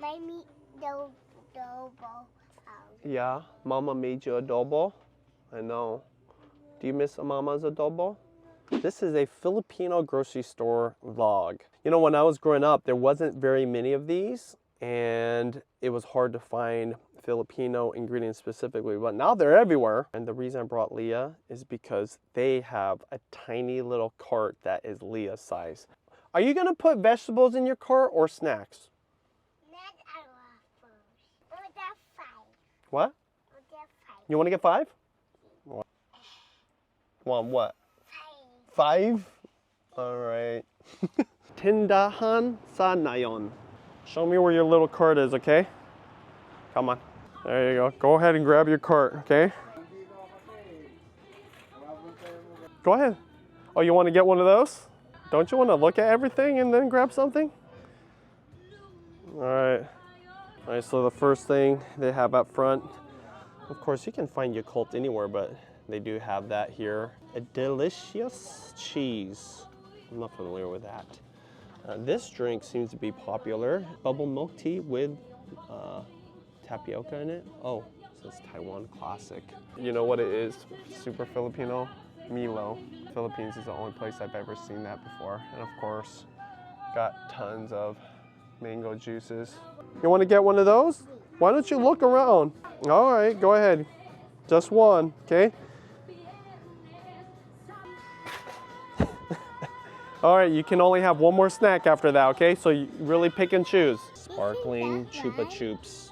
made me adobo. Yeah, Mama made you adobo. I know. Do you miss Mama's adobo? This is a Filipino grocery store vlog. You know, when I was growing up, there wasn't very many of these, and it was hard to find Filipino ingredients specifically, but now they're everywhere. And the reason I brought Leah is because they have a tiny little cart that is Leah's size. Are you gonna put vegetables in your cart or snacks? Not our first. Order 5. What? Order 5. You wanna get 5? Want what? 5. 5? All right. Tindahan sa nayon. Show me where your little cart is, okay? Come on. There you go. Go ahead and grab your cart, okay? Go ahead. Oh, you want to get one of those? Don't you want to look at everything and then grab something? All right. All right, so the first thing they have up front, of course, you can find Yakult anywhere, but they do have that here. A delicious cheese. I'm not familiar with that. This drink seems to be popular. Bubble milk tea with tapioca in it. Oh, it says Taiwan classic. You know what it is? Super Filipino. Milo. Philippines is the only place I've ever seen that before. And of course, got tons of mango juices. You want to get one of those? Why don't you look around? All right, go ahead. Just one, okay? All right, you can only have one more snack after that, okay? So you really pick and choose. Sparkling Chupa Chups.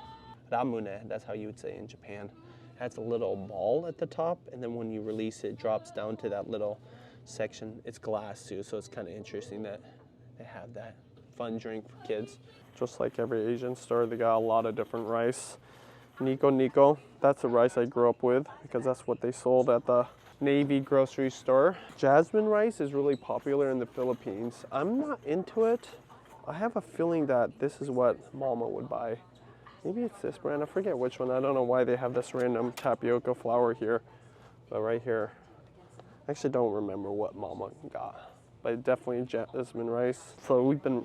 Ramune, that's how you would say in Japan. It has a little ball at the top, and then when you release it, it drops down to that little section. It's glass too, so it's kind of interesting that they have that fun drink for kids. Just like every Asian store, they got a lot of different rice. Nico, that's the rice I grew up with because that's what they sold at the Navy grocery store. Jasmine rice is really popular in the Philippines. I'm not into it. I have a feeling that this is what Mama would buy. Maybe it's this brand, I forget which one. I don't know why they have this random tapioca flour here, but right here. I actually don't remember what Mama got, but definitely jasmine rice. So we've been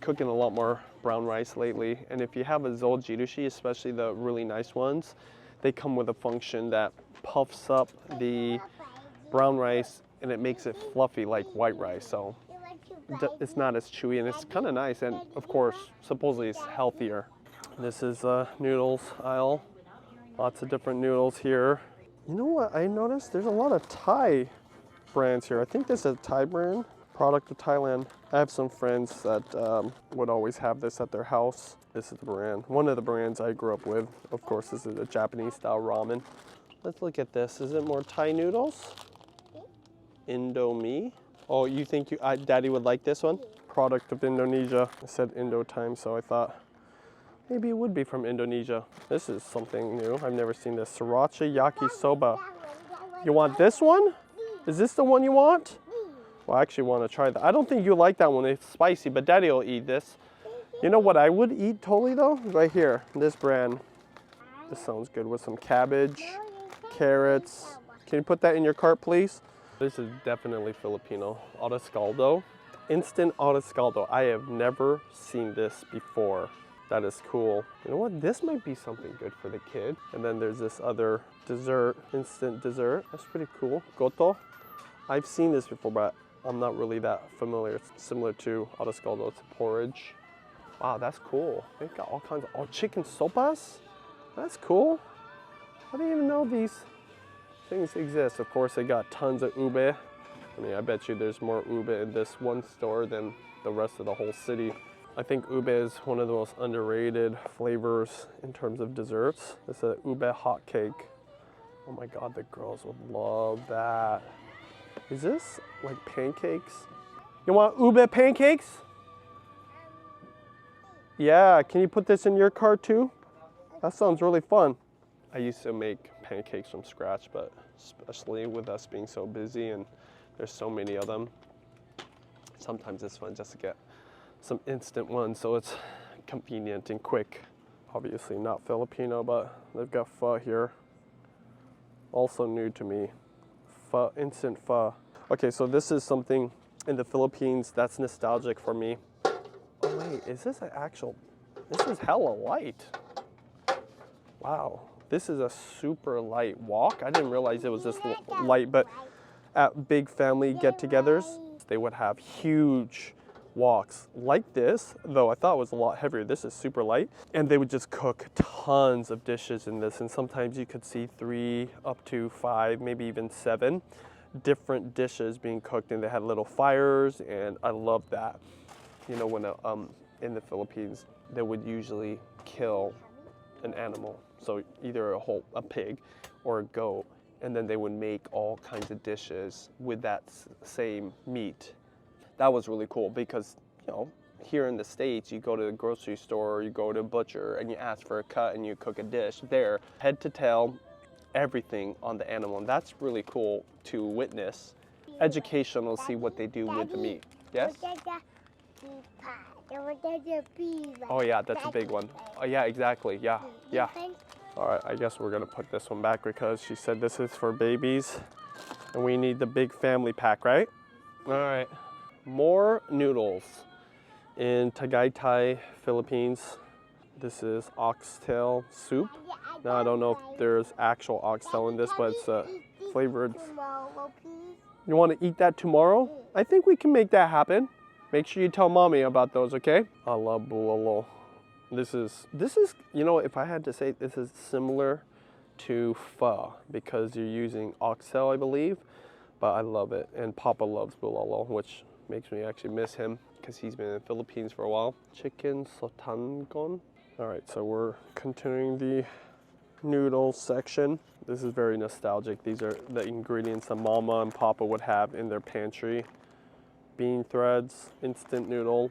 cooking a lot more brown rice lately, and if you have a zoljirushi, especially the really nice ones, they come with a function that puffs up the brown rice and it makes it fluffy like white rice. So it's not as chewy and it's kind of nice, and of course supposedly it's healthier. This is noodles aisle. Lots of different noodles here. You know what I noticed? There's a lot of Thai brands here. I think this is a Thai brand, product of Thailand. I have some friends that would always have this at their house. This is the brand, one of the brands I grew up with. Of course, this is a Japanese style ramen. Let's look at this. Is it more Thai noodles? Indomie. Oh, you think Daddy would like this one? Product of Indonesia. I said Indo time, so I thought maybe it would be from Indonesia. This is something new. I've never seen this. Sriracha yakisoba. You want this one? Is this the one you want? Well, I actually want to try that. I don't think you like that one. It's spicy, but Daddy will eat this. You know what I would eat totally though? Right here, this brand. This sounds good with some cabbage, carrots. Can you put that in your cart, please? This is definitely Filipino. Auto Instant auto. I have never seen this before. That is cool. You know what? This might be something good for the kid. And then there's this other dessert, instant dessert. That's pretty cool. Goto. I've seen this before, but I'm not really that familiar. It's similar to auto It's porridge. Wow, that's cool. They've got all kinds of, chicken sopas? That's cool. I didn't even know these things exist. Of course, they got tons of ube. I mean, I bet you there's more ube in this one store than the rest of the whole city. I think ube is one of the most underrated flavors in terms of desserts. It's a ube hot cake. Oh my God, the girls would love that. Is this like pancakes? You want ube pancakes? Yeah, can you put this in your cart too? That sounds really fun. I used to make pancakes from scratch, but especially with us being so busy and there's so many of them, sometimes it's fun just to get some instant ones so it's convenient and quick. Obviously not Filipino, but they've got pho here. Also new to me. Pho, instant pho. Okay, so this is something in the Philippines that's nostalgic for me. Oh wait, is this an actual This is hella light. Wow, this is a super light walk. I didn't realize it was this light, but at big family get-togethers, they would have huge walks like this, though I thought it was a lot heavier. This is super light, and they would just cook tons of dishes in this, and sometimes you could see 3 up to 5, maybe even 7 different dishes being cooked, and they had little fires, and I love that. You know, when in the Philippines, they would usually kill an animal, so either a pig or a goat, and then they would make all kinds of dishes with that same meat. That was really cool because, you know, here in the States, you go to the grocery store, or you go to a butcher, and you ask for a cut, and you cook a dish. There, head to tail, everything on the animal, and that's really cool to witness. Educational to see what they do with the meat. Yes? Oh yeah, that's a big one. Oh yeah, exactly. Yeah, yeah. All right, I guess we're gonna put this one back because she said this is for babies, and we need the big family pack, right? All right. More noodles in Tagaytay, Philippines. This is oxtail soup. Now, I don't know if there's actual oxtail in this, but it's flavored. You want to eat that tomorrow? I think we can make that happen. Make sure you tell mommy about those, okay? I love bulalo. This is, you know, if I had to say, this is similar to pho because you're using oxtail, I believe, but I love it. And Papa loves bulalo, which makes me actually miss him because he's been in the Philippines for a while. Chicken sotangon. All right, so we're continuing the noodle section. This is very nostalgic. These are the ingredients that Mama and Papa would have in their pantry. Bean threads, instant noodle,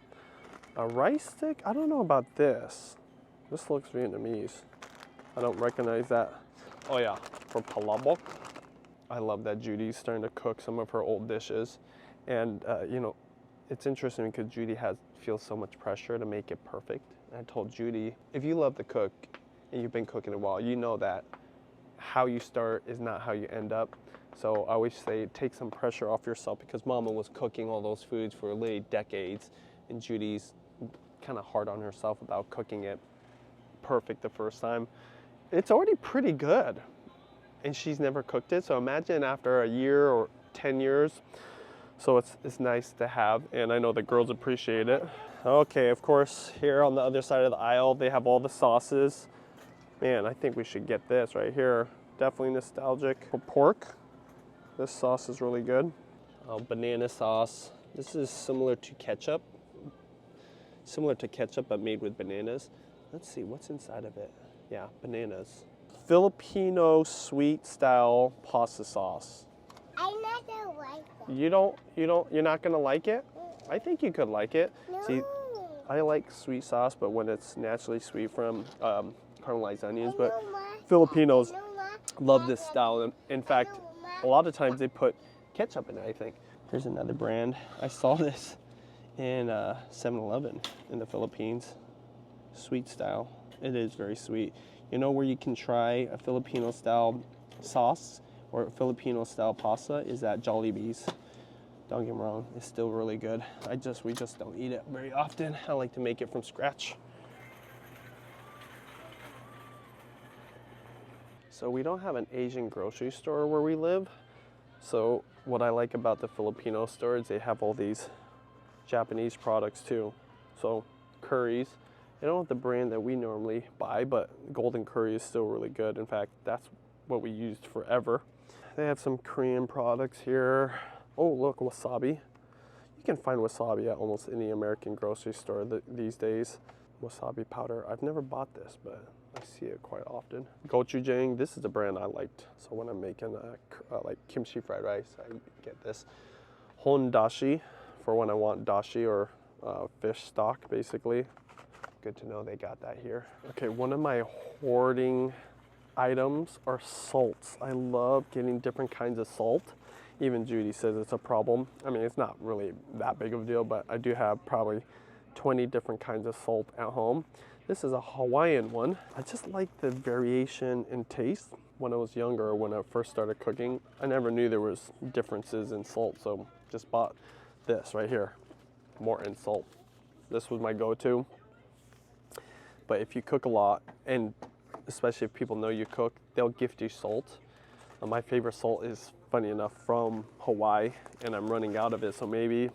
a rice stick. I don't know about this. This looks Vietnamese. I don't recognize that. Oh yeah, for palabok. I love that Judy's starting to cook some of her old dishes. And you know, it's interesting because Judy feels so much pressure to make it perfect. And I told Judy, if you love to cook and you've been cooking a while, you know that how you start is not how you end up. So I always say take some pressure off yourself because Mama was cooking all those foods for literally decades, and Judy's kind of hard on herself about cooking it perfect the first time. It's already pretty good, and she's never cooked it. So imagine after a year or 10 years. So it's nice to have, and I know the girls appreciate it. Okay, of course, here on the other side of the aisle, they have all the sauces. Man, I think we should get this right here. Definitely nostalgic. For pork, this sauce is really good. Banana sauce. This is similar to ketchup. Similar to ketchup, but made with bananas. Let's see, what's inside of it? Yeah, bananas. Filipino sweet style pasta sauce. I never like it. You're not gonna like it? I think you could like it. No. See, I like sweet sauce, but when it's naturally sweet from caramelized onions, but Filipinos love this style. In fact, a lot of times they put ketchup in it, I think. Here's another brand. I saw this in 7-Eleven in the Philippines. Sweet style. It is very sweet. You know where you can try a Filipino style sauce or a Filipino style pasta is at Jollibee's. Don't get me wrong, it's still really good. We just don't eat it very often. I like to make it from scratch. So we don't have an Asian grocery store where we live. So what I like about the Filipino store is they have all these Japanese products too. So curries, they don't have the brand that we normally buy, but golden curry is still really good. In fact, that's what we used forever. They have some Korean products here. Oh, look, wasabi. You can find wasabi at almost any American grocery store these days. Wasabi powder. I've never bought this, but I see it quite often. Gochujang, this is a brand I liked. So when I'm making like kimchi fried rice, I get this. Hondashi, for when I want dashi or fish stock, basically. Good to know they got that here. Okay, one of my hoarding items are salts. I love getting different kinds of salt. Even Judy says it's a problem. I mean, it's not really that big of a deal, but I do have probably 20 different kinds of salt at home. This is a Hawaiian one. I just like the variation in taste. When I was younger, when I first started cooking, I never knew there was differences in salt, so just bought this right here, Morton salt. This was my go-to. But if you cook a lot, and especially if people know you cook, they'll gift you salt. My favorite salt is, funny enough, from Hawaii, and I'm running out of it, so maybe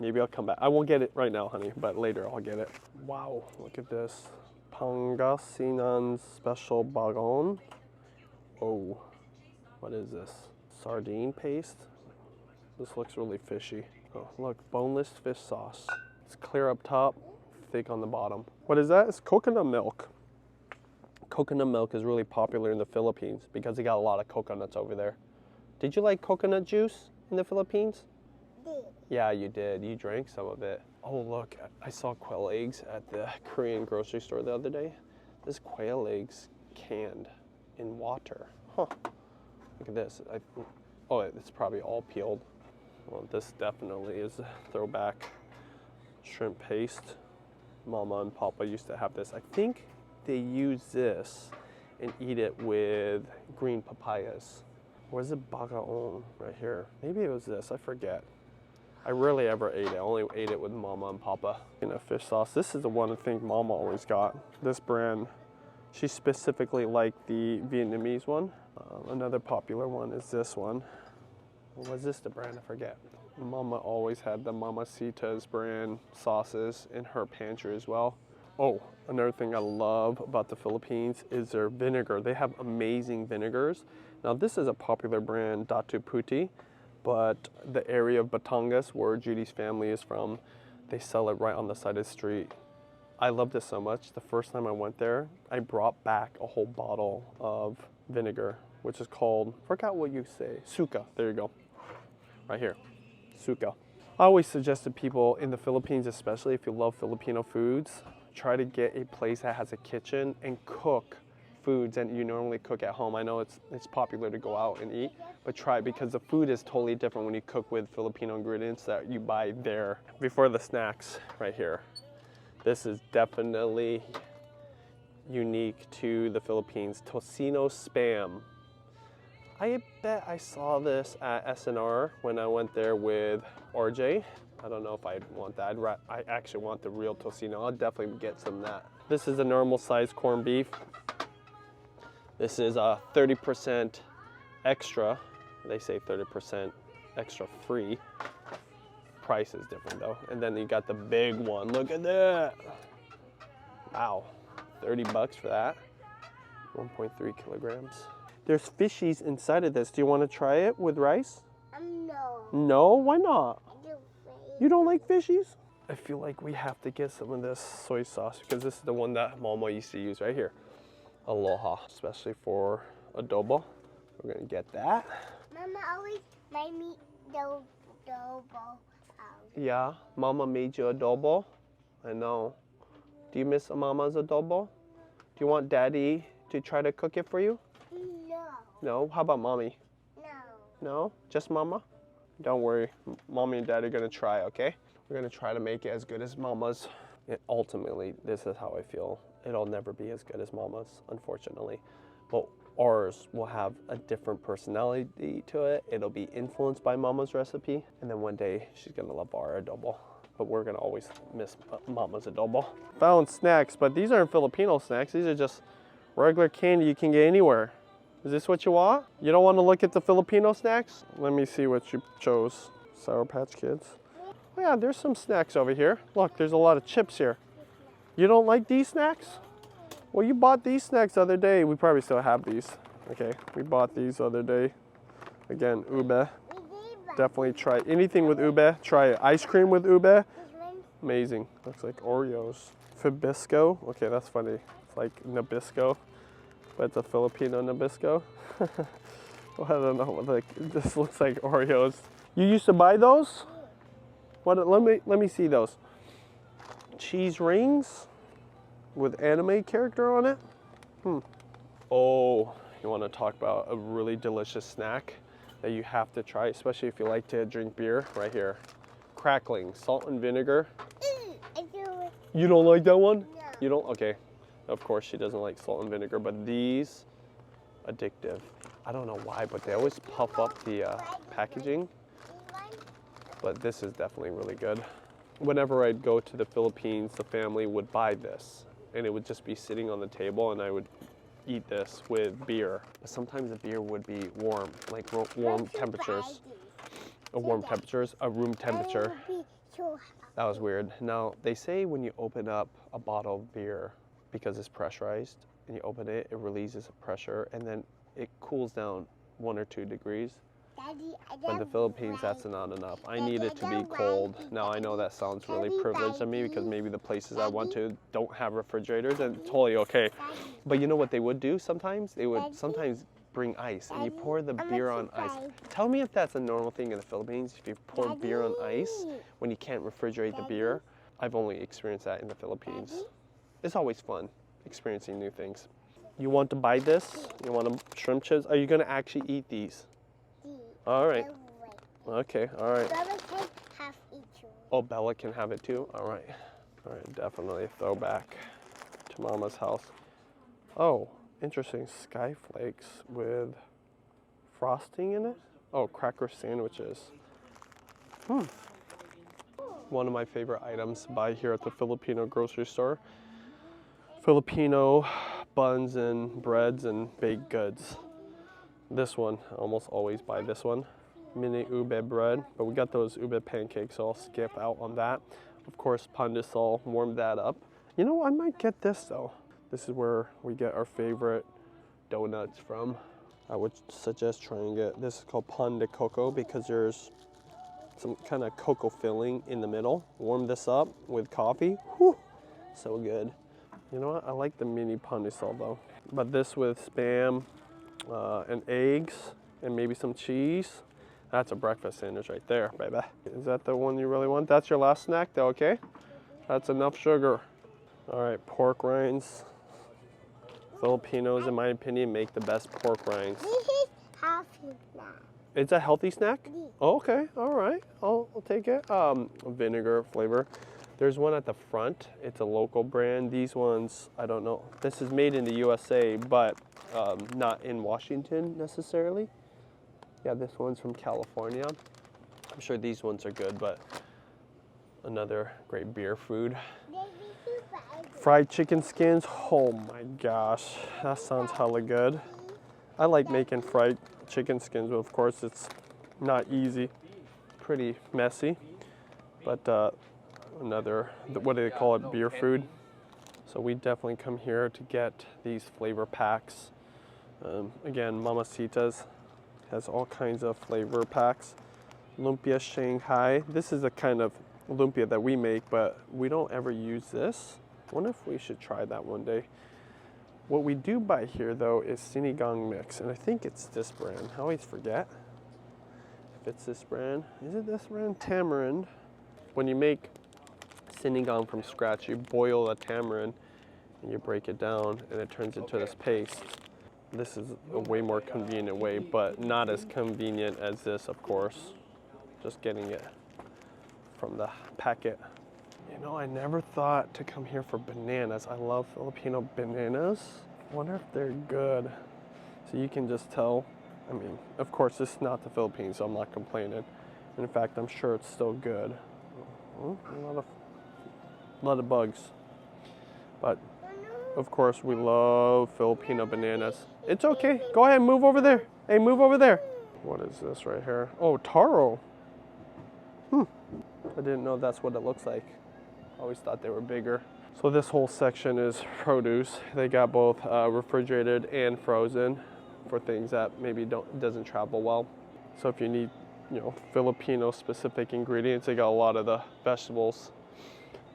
I'll come back. I won't get it right now, honey, but later I'll get it. Wow, look at this. Pangasinan Special Bagon. Oh, what is this? Sardine paste? This looks really fishy. Oh, look, boneless fish sauce. It's clear up top, thick on the bottom. What is that? It's coconut milk. Coconut milk is really popular in the Philippines because they got a lot of coconuts over there. Did you like coconut juice in the Philippines? Yeah, you did. You drank some of it. Oh, look, I saw quail eggs at the Korean grocery store the other day. This quail eggs canned in water. Huh. Look at this. Oh, it's probably all peeled. Well, this definitely is a throwback. Shrimp paste. Mama and Papa used to have this. I think they use this and eat it with green papayas. Where's the bagaon? Right here. Maybe it was this. I forget. I rarely ever ate it. I only ate it with Mama and Papa. You know, fish sauce. This is the one I think Mama always got. This brand. She specifically liked the Vietnamese one. Another popular one is this one. Was this the brand? I forget. Mama always had the Mamacita's brand sauces in her pantry as well. Oh, another thing I love about the Philippines is their vinegar. They have amazing vinegars. Now this is a popular brand, Datu Puti, but the area of Batangas where Judy's family is from, they sell it right on the side of the street. I love this so much. The first time I went there, I brought back a whole bottle of vinegar, which is called, forgot what you say, suka. There you go. Right here, suka. I always suggest to people in the Philippines, especially if you love Filipino foods, try to get a place that has a kitchen and cook foods that you normally cook at home. I know it's popular to go out and eat, but try it because the food is totally different when you cook with Filipino ingredients that you buy there. Before the snacks, right here. This is definitely unique to the Philippines. Tocino Spam. I bet I saw this at SNR when I went there with RJ. I don't know if I'd want that. I actually want the real tocino. I'll definitely get some of that. This is a normal size corned beef. This is a 30% extra. They say 30% extra free. Price is different though. And then you got the big one. Look at that. Wow, 30 bucks for that. 1.3 kilograms. There's fishies inside of this. Do you want to try it with rice? No. No? Why not? I'm afraid. You don't like fishies? I feel like we have to get some of this soy sauce because this is the one that Mama used to use right here. Aloha, especially for adobo. We're gonna get that. Mama always made me adobo. Yeah, Mama made you adobo. I know. Do you miss Mama's adobo? Do you want Daddy to try to cook it for you? No. No? How about Mommy? No. No? Just Mama? Don't worry. Mommy and Daddy are gonna try, okay? We're gonna try to make it as good as Mama's. And ultimately, this is how I feel. It'll never be as good as Mama's, unfortunately. But ours will have a different personality to it. It'll be influenced by Mama's recipe. And then one day, she's gonna love our adobo. But we're gonna always miss Mama's adobo. Found snacks, but these aren't Filipino snacks. These are just regular candy you can get anywhere. Is this what you want? You don't want to look at the Filipino snacks? Let me see what you chose. Sour Patch Kids. Oh yeah, there's some snacks over here. Look, there's a lot of chips here. You don't like these snacks? Well, you bought these snacks the other day. We probably still have these. Okay, we bought these the other day. Again, ube. Definitely try anything with ube. Try it. Ice cream with ube. Amazing. Looks like Oreos. Fibisco. Okay, that's funny. It's like Nabisco, but it's a Filipino Nabisco. Well, I don't know. Like, this looks like Oreos. You used to buy those? What? Let me see those. Cheese rings with anime character on it. Oh, you want to talk about a really delicious snack that you have to try, especially if you like to drink beer? Right here, crackling salt and vinegar. I do it. You don't like that one? No. You don't? Okay. Of course she doesn't like salt and vinegar, but these, addictive. I don't know why, but they always puff up the packaging. But this is definitely really good. Whenever I'd go to the Philippines, the family would buy this. and it would just be sitting on the table, and I would eat this with beer. But sometimes the beer would be warm, like warm temperatures. Room temperature. That was weird. Now, they say when you open up a bottle of beer, because it's pressurized, and you open it, it releases pressure, and then it cools down 1 or 2 degrees. But in the Philippines, that's not enough. I need it to be cold. Now, I know that sounds really privileged of me because maybe the places I went to don't have refrigerators, and totally okay. But you know what they would do sometimes? They would sometimes bring ice, and you pour the beer on ice. Tell me if that's a normal thing in the Philippines, if you pour beer on ice when you can't refrigerate the beer. I've only experienced that in the Philippines. It's always fun experiencing new things. You want to buy this? You want to shrimp chips? Are you going to actually eat these? All right. Okay, all right. Bella can have it too. Oh, Bella can have it too? All right. All right, definitely a throwback to Mama's house. Oh, interesting. Sky flakes with frosting in it? Oh, cracker sandwiches. One of my favorite items to buy here at the Filipino grocery store. Filipino buns and breads and baked goods. This one, I almost always buy this one. Mini ube bread, but we got those ube pancakes, so I'll skip out on that. Of course, pandesal, warm that up. You know, I might get this though. This is where we get our favorite donuts from. I would suggest trying it. This is called pan de coco because there's some kind of cocoa filling in the middle. Warm this up with coffee. Whew, so good. You know what? I like the mini pandesal though. But this with Spam and eggs and maybe some cheese. That's a breakfast sandwich right there, baby. Is that the one you really want? That's your last snack though, okay? That's enough sugar. All right, pork rinds. Filipinos, in my opinion, make the best pork rinds. This is healthy snack. It's a healthy snack? Yeah. Oh, okay, all right, I'll take it. Vinegar flavor. There's one at the front. It's a local brand. These ones, I don't know. This is made in the USA, but not in Washington necessarily. Yeah, this one's from California. I'm sure these ones are good, but another great beer food. Fried chicken skins. Oh my gosh, that sounds hella good. I like making fried chicken skins, but of course it's not easy. Pretty messy, but another, what do they call it, beer food. So we definitely come here to get these flavor packs. Again, Mamacita's has all kinds of flavor packs. Lumpia Shanghai. This is a kind of lumpia that we make, but we don't ever use this. I wonder if we should try that one day. What we do buy here though is sinigang mix, and I think it's this brand. I always forget if it's this brand. Is it this brand? Tamarind. When you make sinigang from scratch, you boil a tamarind and you break it down and it turns into this paste. This is a way more convenient way, but not as convenient as this, of course. Just getting it from the packet. You know, I never thought to come here for bananas. I love Filipino bananas. I wonder if they're good. So you can just tell. I mean, of course, this is not the Philippines, so I'm not complaining. And in fact, I'm sure it's still good. A lot of bugs. But of course, we love Filipino bananas. It's okay. Go ahead, move over there. Hey, move over there. What is this right here? Oh, taro. I didn't know that's what it looks like. I always thought they were bigger. So this whole section is produce. They got both refrigerated and frozen for things that maybe doesn't travel well. So if you need, you know, Filipino specific ingredients, they got a lot of the vegetables.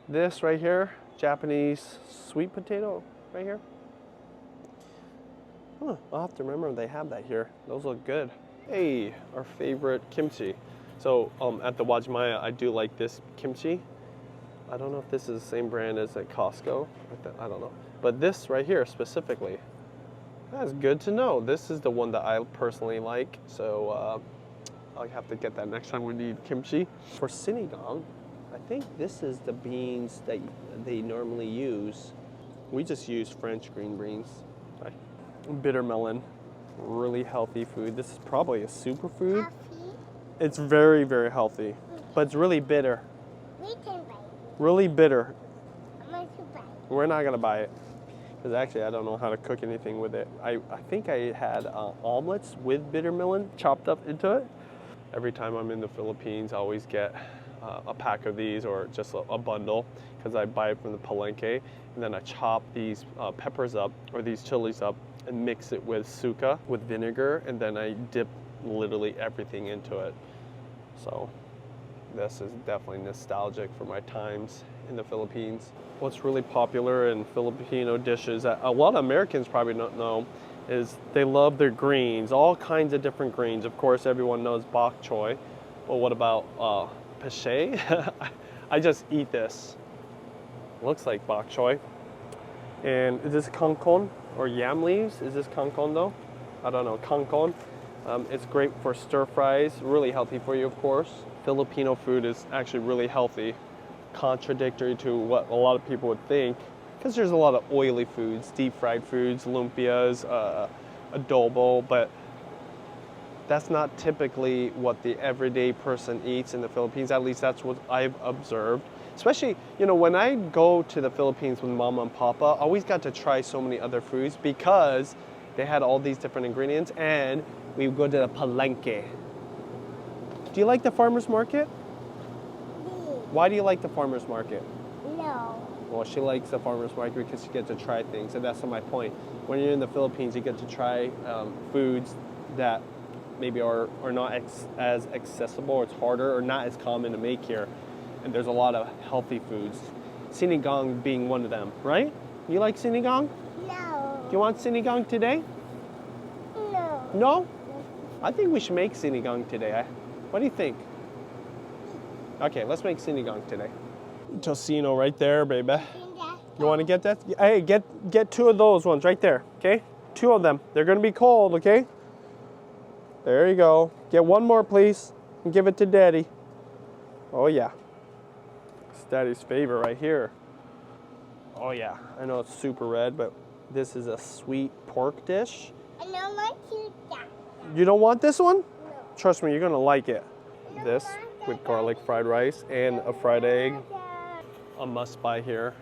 This right here, Japanese sweet potato right here. I'll have to remember they have that here. Those look good. Hey, our favorite kimchi. So at the Wajimaya, I do like this kimchi. I don't know if this is the same brand as at Costco. I don't know. But this right here specifically, that's good to know. This is the one that I personally like. So I'll have to get that next time we need kimchi. For sinigang, I think this is the beans that they normally use. We just use French green beans. Right. Bitter melon, really healthy food. This is probably a superfood. Healthy. It's very, very healthy, but it's really bitter. We can buy it. Really bitter. I want to buy it. We're not gonna buy it. Because actually I don't know how to cook anything with it. I think I had omelets with bitter melon chopped up into it. Every time I'm in the Philippines, I always get a pack of these or just a bundle because I buy it from the palenque. And then I chop these peppers up or these chilies up and mix it with suka, with vinegar, and then I dip literally everything into it. So this is definitely nostalgic for my times in the Philippines. What's really popular in Filipino dishes that a lot of Americans probably don't know is they love their greens, all kinds of different greens. Of course, everyone knows bok choy. Well, what about peshe? I just eat this. Looks like bok choy. And is this kangkong or yam leaves? Is this kangkong though? I don't know, kangkong. It's great for stir fries, really healthy for you, of course. Filipino food is actually really healthy, contradictory to what a lot of people would think, because there's a lot of oily foods, deep fried foods, lumpias, adobo, but that's not typically what the everyday person eats in the Philippines. At least that's what I've observed. Especially, you know, when I go to the Philippines with Mama and Papa, I always got to try so many other foods because they had all these different ingredients, and we would go to the palenque. Do you like the farmer's market? Why do you like the farmer's market? No. Well, she likes the farmer's market because you get to try things, and that's my point. When you're in the Philippines, you get to try foods that maybe are not as accessible, or it's harder, or not as common to make here. And there's a lot of healthy foods. Sinigang being one of them, right? You like sinigang? No. Do you want sinigang today? No. No? I think we should make sinigang today. What do you think? Okay, let's make sinigang today. Tocino right there, baby. You want to get that? Hey, get 2 of those ones right there, okay? 2 of them. They're gonna be cold, okay? There you go. Get 1 more, please, and give it to Daddy. Oh yeah. It's Daddy's favorite right here. Oh yeah. I know it's super red, but this is a sweet pork dish. I don't like you. You don't want this one? No. Trust me, you're gonna like it. This with garlic fried rice and a fried egg. A must buy here.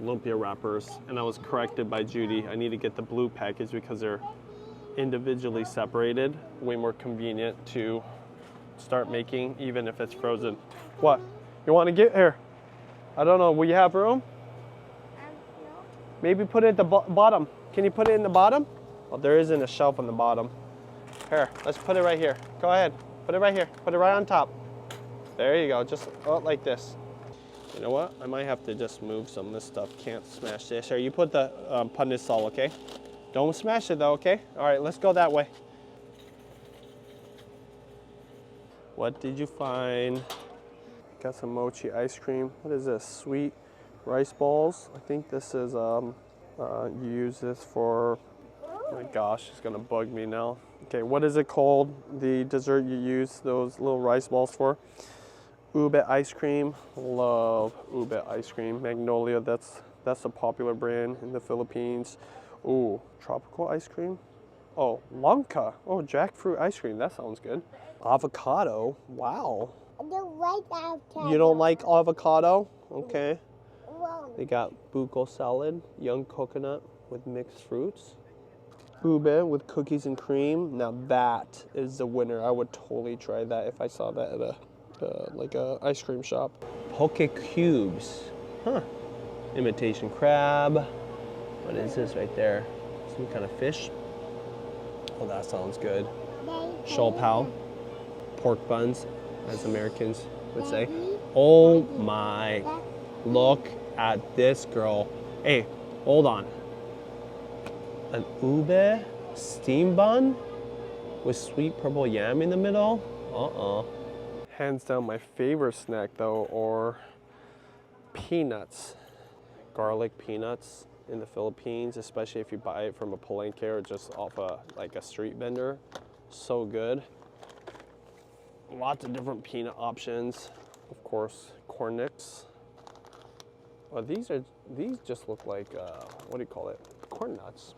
Lumpia wrappers. And I was corrected by Judy. I need to get the blue package because they're individually separated. Way more convenient to start making even if it's frozen. What? You want to get here? I don't know. Will you have room? No. Maybe put it at the bottom. Can you put it in the bottom? Well, there isn't a shelf on the bottom. Here, let's put it right here. Go ahead. Put it right here. Put it right on top. There you go. Just like this. You know what? I might have to just move some of this stuff. Can't smash this. Here, you put the pandesal, okay? Don't smash it though, okay? All right, let's go that way. What did you find? Got some mochi ice cream. What is this? Sweet rice balls. I think this is, you use this for, oh my gosh, it's gonna bug me now. Okay, what is it called? The dessert you use those little rice balls for? Ube ice cream. Love ube ice cream. Magnolia, that's a popular brand in the Philippines. Ooh, tropical ice cream. Oh, Lanka. Oh, jackfruit ice cream. That sounds good. Avocado. Wow. I don't like avocado. You don't like avocado? Okay. Well, They got buko salad, young coconut with mixed fruits. Ube with cookies and cream. Now that is the winner. I would totally try that if I saw that at a like a ice cream shop. Poke cubes. Huh. Imitation crab. What is this right there? Some kind of fish. Oh, that sounds good. Shol pao. Pork buns, as Americans would say. Oh my. Look at this girl. Hey, hold on. An ube steam bun with sweet purple yam in the middle? Hands down my favorite snack though are peanuts. Garlic peanuts in the Philippines, especially if you buy it from a palenque or just off like a street vendor. So good. Lots of different peanut options. Of course, corn nicks. Well, these just look like, what do you call it? Corn nuts.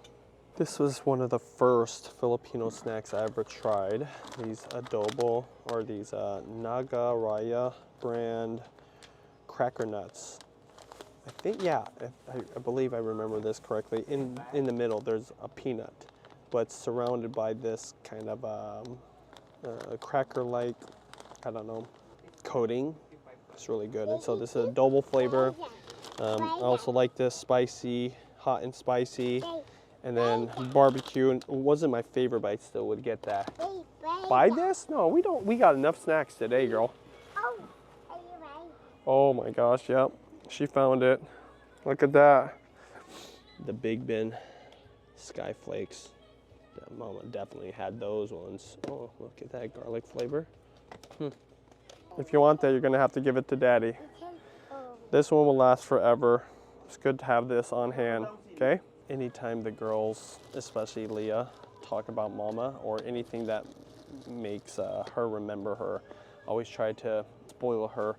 This was one of the first Filipino snacks I ever tried. These adobo, or these Naga Raya brand cracker nuts. I think, yeah, I believe I remember this correctly. In the middle, there's a peanut, but it's surrounded by this kind of cracker-like, I don't know, coating. It's really good. And so this is a double flavor. I also like this spicy, hot and spicy. And then barbecue. It wasn't my favorite, but I still would get that. Buy this? No, we don't. We got enough snacks today, girl. Oh, are you right? Oh my gosh, yep. She found it. Look at that. The Big Ben Sky Flakes. Yeah, Mama definitely had those ones. Oh, look at that garlic flavor. If you want that, you're gonna have to give it to Daddy. This one will last forever. It's good to have this on hand, okay? Anytime the girls, especially Leah, talk about Mama or anything that makes her remember her, always try to spoil her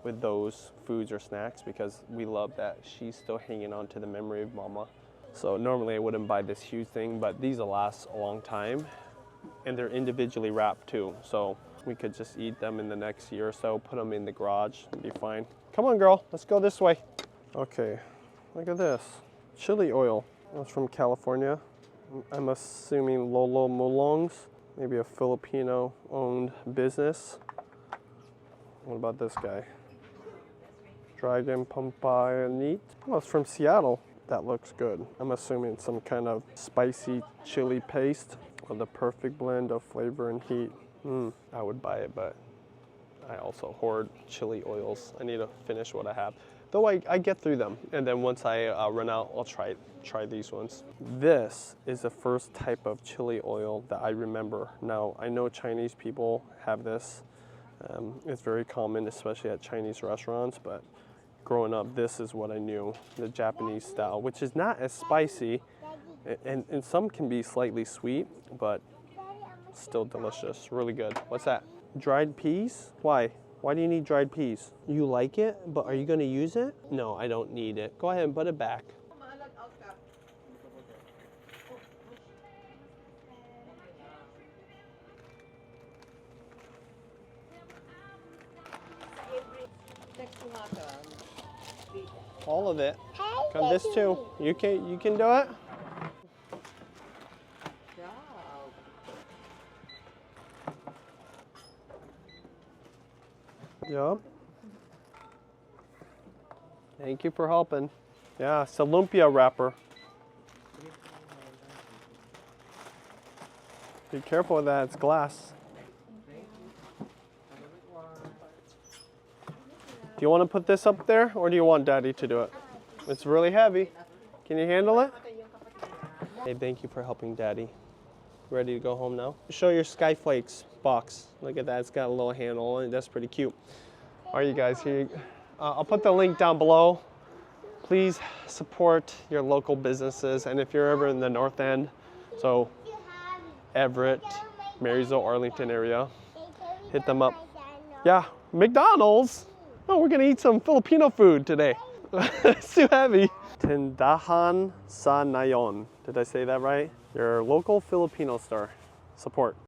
with those foods or snacks because we love that she's still hanging on to the memory of Mama. So normally I wouldn't buy this huge thing, but these will last a long time and they're individually wrapped too. So we could just eat them in the next year or so, put them in the garage and be fine. Come on, girl, let's go this way. Okay, look at this. Chili oil. That's from California. I'm assuming Lolo Mulongs, maybe a Filipino-owned business. What about this guy? Dragon Pampayanit. Oh, it's from Seattle. That looks good. I'm assuming it's some kind of spicy chili paste with the perfect blend of flavor and heat. I would buy it, but I also hoard chili oils. I need to finish what I have. Though I get through them, and then once I run out, I'll try these ones. This is the first type of chili oil that I remember. Now, I know Chinese people have this. It's very common, especially at Chinese restaurants, but growing up, this is what I knew, the Japanese style, which is not as spicy, and some can be slightly sweet, but still delicious, really good. What's that? Dried peas? Why? Why do you need dried peas? You like it, but are you gonna use it? No, I don't need it. Go ahead and put it back. All of it. Come this too. You can do it? Yup. Thank you for helping. Yeah, it's a lumpia wrapper. Be careful with that, it's glass. Do you want to put this up there or do you want Daddy to do it? It's really heavy. Can you handle it? Hey, thank you for helping Daddy. Ready to go home now? Show your Sky Flakes box. Look at that, it's got a little handle on it. That's pretty cute. All right, you guys, here. I'll put the link down below. Please support your local businesses. And if you're ever in the North End, so Everett, Marysville, Arlington area, hit them up. Yeah, McDonald's. Oh, we're gonna eat some Filipino food today. It's too heavy. Tindahan sa Nayon. Did I say that right? Your local Filipino store. Support.